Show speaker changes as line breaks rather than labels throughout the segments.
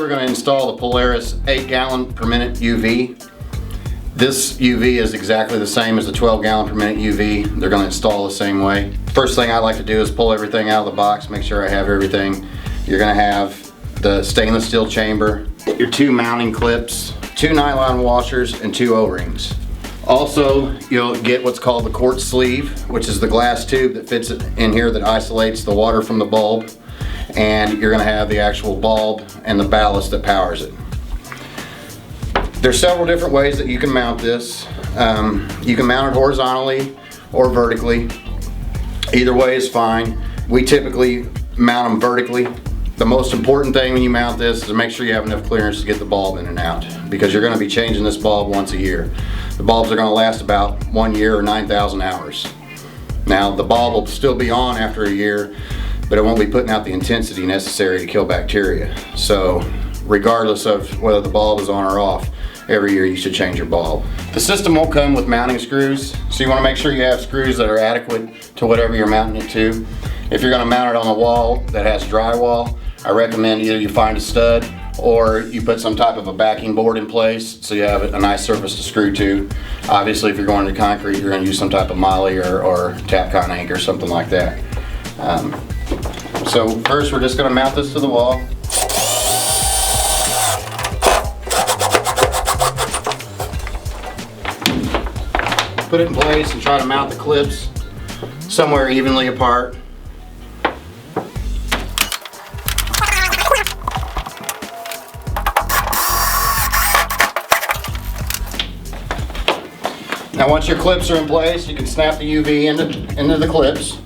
we're going to install the Polaris 8-gallon per minute UV. This UV is exactly the same as the 12-gallon per minute UV. They're going to install the same way. First thing I like to do is pull everything out of the box, make sure I have everything. You're going to have the stainless steel chamber, your 2 mounting clips, 2 nylon washers, and 2 O-rings. Also, you'll get what's called the Quartz Sleeve, which is the glass tube that fits in here that isolates the water from the bulb. And you're going to have the actual bulb and the ballast that powers it. There's several different ways that you can mount this. You can mount it horizontally or vertically. Either way is fine. We typically mount them vertically. The most important thing when you mount this is to make sure you have enough clearance to get the bulb in and out, because you're going to be changing this bulb once a year. The bulbs are going to last about 1 year or 9,000 hours. Now the bulb will still be on after a year, but it won't be putting out the intensity necessary to kill bacteria. So regardless of whether the bulb is on or off, every year you should change your bulb. The system won't come with mounting screws, so you want to make sure you have screws that are adequate to whatever you're mounting it to. If you're going to mount it on a wall that has drywall, I recommend either you find a stud or you put some type of a backing board in place so you have a nice surface to screw to. Obviously if you're going to concrete, you're going to use some type of moly or Tapcon anchor or something like that. So first we're just going to mount this to the wall. Put it in place and try to mount the clips somewhere evenly apart. Now once your clips are in place, you can snap the UV into the clips.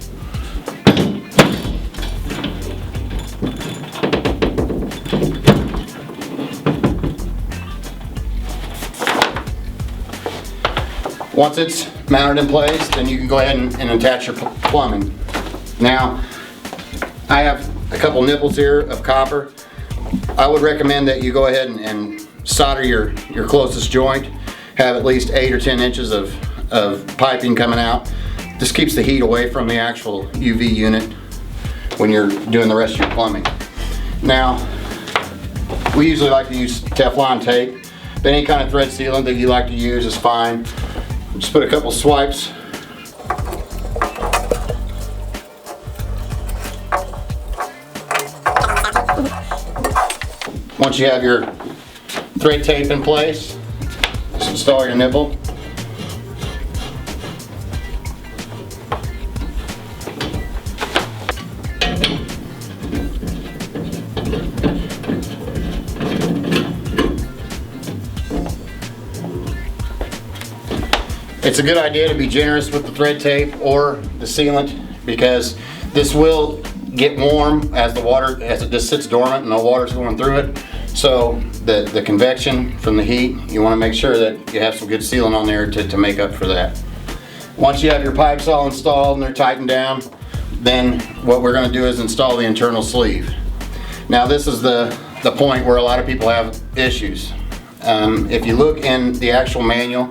Once it's mounted in place, then you can go ahead and attach your plumbing. Now, I have a couple nipples here of copper. I would recommend that you go ahead and solder your closest joint. Have at least 8 or 10 inches of piping coming out. This keeps the heat away from the actual UV unit when you're doing the rest of your plumbing. Now, we usually like to use Teflon tape, but any kind of thread sealant that you like to use is fine. Just put a couple swipes. Once you have your thread tape in place, just install your nipple. It's a good idea to be generous with the thread tape or the sealant, because this will get warm as it just sits dormant and no water's going through it. So the convection from the heat, you want to make sure that you have some good sealant on there to make up for that. Once you have your pipes all installed and they're tightened down, then what we're going to do is install the internal sleeve. Now this is the point where a lot of people have issues. If you look in the actual manual,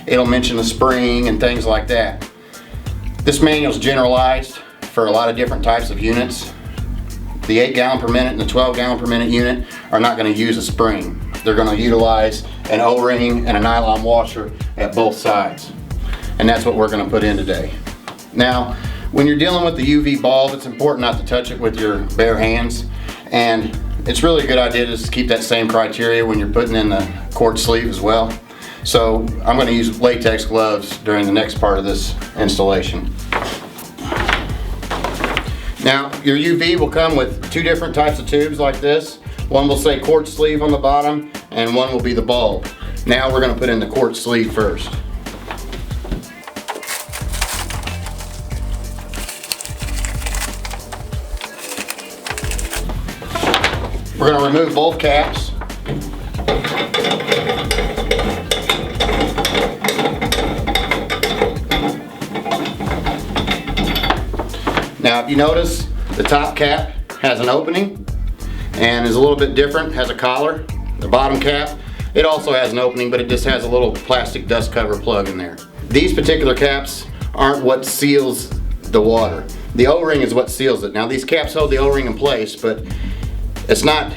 it'll mention the spring and things like that. This manual is generalized for a lot of different types of units. The 8-gallon per minute and the 12-gallon per minute unit are not going to use a spring. They're going to utilize an O-ring and a nylon washer at both sides. And that's what we're going to put in today. Now, when you're dealing with the UV bulb, it's important not to touch it with your bare hands. And it's really a good idea to just keep that same criteria when you're putting in the Quartz Sleeve as well. So I'm going to use latex gloves during the next part of this installation. Now your UV will come with 2 different types of tubes like this. One will say Quartz Sleeve on the bottom and one will be the bulb. Now we're going to put in the Quartz Sleeve first. We're going to remove both caps. Now if you notice, the top cap has an opening and is a little bit different, has a collar. The bottom cap, it also has an opening, but it just has a little plastic dust cover plug in there. These particular caps aren't what seals the water. The O-ring is what seals it. Now these caps hold the O-ring in place, but it's not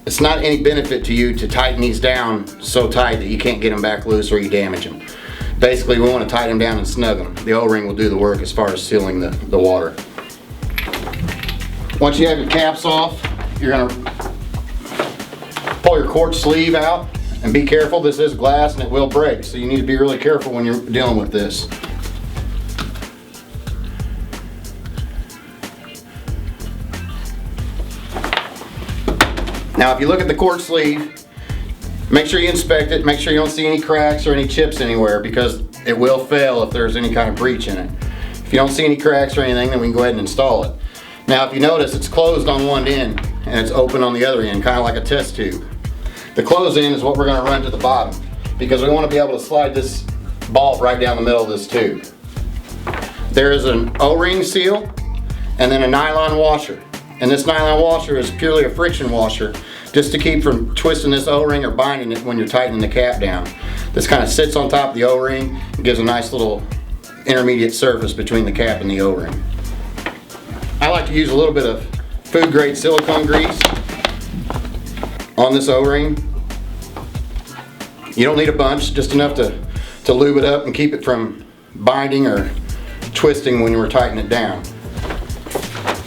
it's not any benefit to you to tighten these down so tight that you can't get them back loose or you damage them. Basically, we want to tighten them down and snug them. The O-ring will do the work as far as sealing the water. Once you have your caps off, you're going to pull your quartz sleeve out, and be careful, this is glass and it will break, so you need to be really careful when you're dealing with this. Now if you look at the quartz sleeve, make sure you inspect it, make sure you don't see any cracks or any chips anywhere, because it will fail if there's any kind of breach in it. If you don't see any cracks or anything, then we can go ahead and install it. Now if you notice, it's closed on one end and it's open on the other end, kind of like a test tube. The close end is what we're going to run to the bottom, because we want to be able to slide this bulb right down the middle of this tube. There is an O-ring seal and then a nylon washer. And this nylon washer is purely a friction washer, just to keep from twisting this O-ring or binding it when you're tightening the cap down. This kind of sits on top of the O-ring and gives a nice little intermediate surface between the cap and the O-ring. I like to use a little bit of food grade silicone grease on this O-ring. You don't need a bunch, just enough to lube it up and keep it from binding or twisting when you were tightening it down.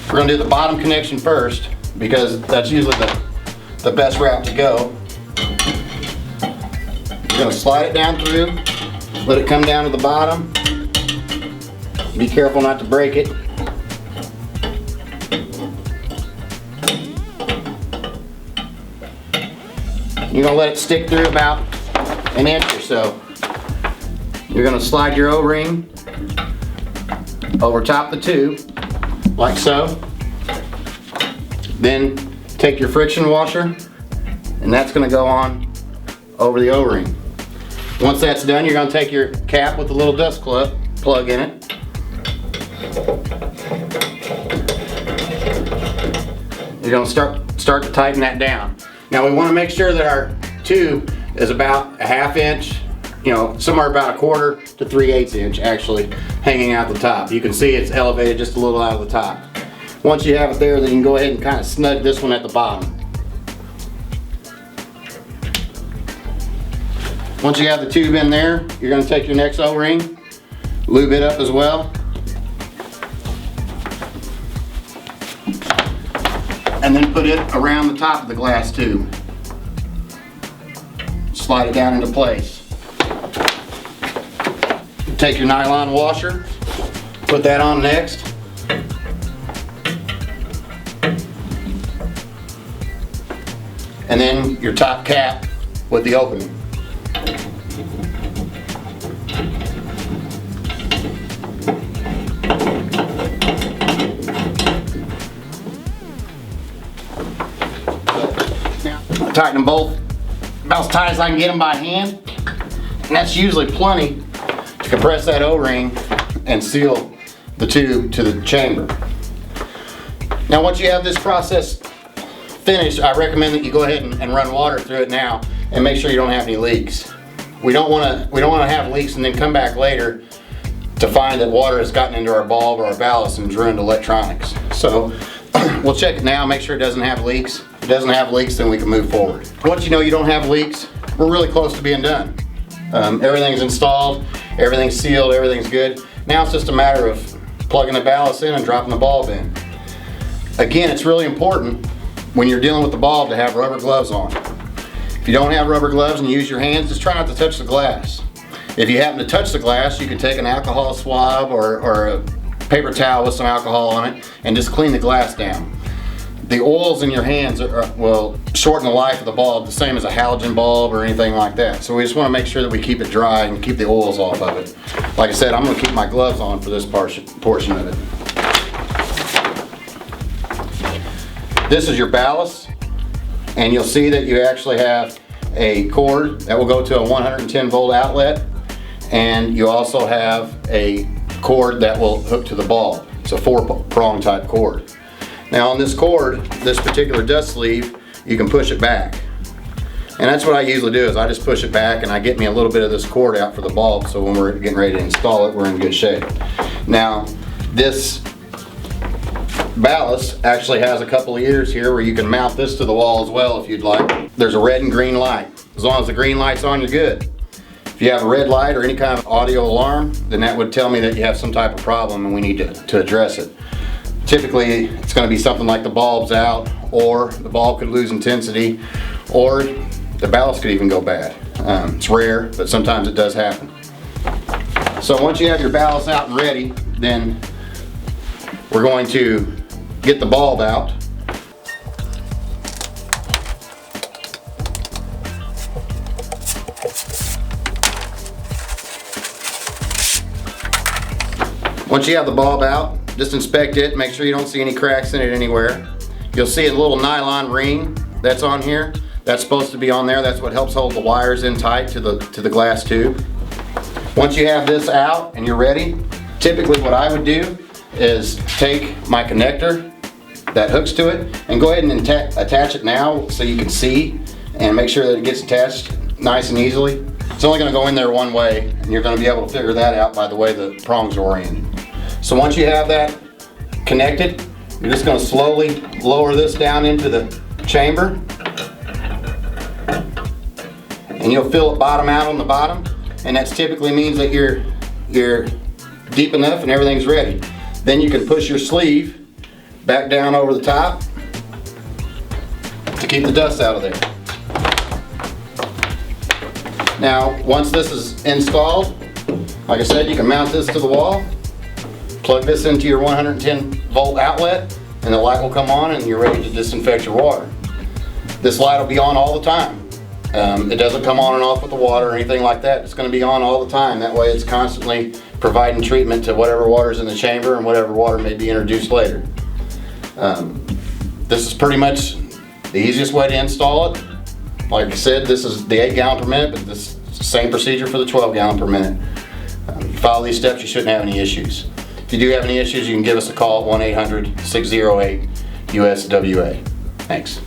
We're going to do the bottom connection first, because that's usually the best route to go. You're going to slide it down through, let it come down to the bottom. Be careful not to break it. You're going to let it stick through about an inch or so. You're going to slide your O-ring over top of the tube, like so. Then take your friction washer, and that's going to go on over the O-ring. Once that's done, you're going to take your cap with the little dust plug in it. You're going to start to tighten that down. Now we want to make sure that our tube is about a ½ inch, somewhere about 1/4 to 3/8 inch actually hanging out the top. You can see it's elevated just a little out of the top. Once you have it there, then you can go ahead and kind of snug this one at the bottom. Once you have the tube in there, you're going to take your next O-ring, lube it up as well, and then put it around the top of the glass tube. Slide it down into place. Take your nylon washer, put that on next. And then your top cap with the opening. Now, I tighten them both about as tight as I can get them by hand. And that's usually plenty to compress that O-ring and seal the tube to the chamber. Now once you have this process finished, I recommend that you go ahead and run water through it now and make sure you don't have any leaks. We don't want to have leaks and then come back later to find that water has gotten into our bulb or our ballast and ruined electronics. So we'll check it now, make sure it doesn't have leaks. If it doesn't have leaks, then we can move forward. Once you know you don't have leaks, we're really close to being done. Everything's installed, everything's sealed, everything's good. Now it's just a matter of plugging the ballast in and dropping the bulb in. Again, it's really important when you're dealing with the bulb to have rubber gloves on. If you don't have rubber gloves and you use your hands, just try not to touch the glass. If you happen to touch the glass, you can take an alcohol swab or a paper towel with some alcohol on it and just clean the glass down. The oils in your hands will shorten the life of the bulb, the same as a halogen bulb or anything like that. So we just want to make sure that we keep it dry and keep the oils off of it. Like I said, I'm going to keep my gloves on for this portion of it. This is your ballast, and you'll see that you actually have a cord that will go to a 110 volt outlet, and you also have a cord that will hook to the bulb. It's a 4-prong type cord. Now on this cord, this particular dust sleeve, you can push it back. And that's what I usually do, is I just push it back and I get me a little bit of this cord out for the bulb, so when we're getting ready to install it, we're in good shape. Now this ballast actually has a couple of ears here where you can mount this to the wall as well if you'd like. There's a red and green light. As long as the green light's on, you're good. If you have a red light or any kind of audio alarm, then that would tell me that you have some type of problem and we need to address it. Typically, it's going to be something like the bulb's out, or the bulb could lose intensity, or the ballast could even go bad. It's rare, but sometimes it does happen. So once you have your ballast out and ready, then we're going to get the bulb out. Once you have the bulb out, just inspect it, make sure you don't see any cracks in it anywhere. You'll see a little nylon ring that's on here. That's supposed to be on there. That's what helps hold the wires in tight to the glass tube. Once you have this out and you're ready, typically what I would do is take my connector that hooks to it and go ahead and attach it now so you can see and make sure that it gets attached nice and easily. It's only going to go in there one way, and you're going to be able to figure that out by the way the prongs are oriented. So once you have that connected, you're just going to slowly lower this down into the chamber, and you'll feel it bottom out on the bottom, and that typically means that you're deep enough and everything's ready. Then you can push your sleeve back down over the top to keep the dust out of there. Now, once this is installed, like I said, you can mount this to the wall, plug this into your 110 volt outlet, and the light will come on and you're ready to disinfect your water. This light will be on all the time. It doesn't come on and off with the water or anything like that. It's going to be on all the time. That way it's constantly providing treatment to whatever water's in the chamber and whatever water may be introduced later. This is pretty much the easiest way to install it. Like I said, this is the 8 gallon per minute, but this is the same procedure for the 12 gallon per minute. You follow these steps, you shouldn't have any issues. If you do have any issues, you can give us a call at 1-800-608-USWA. Thanks.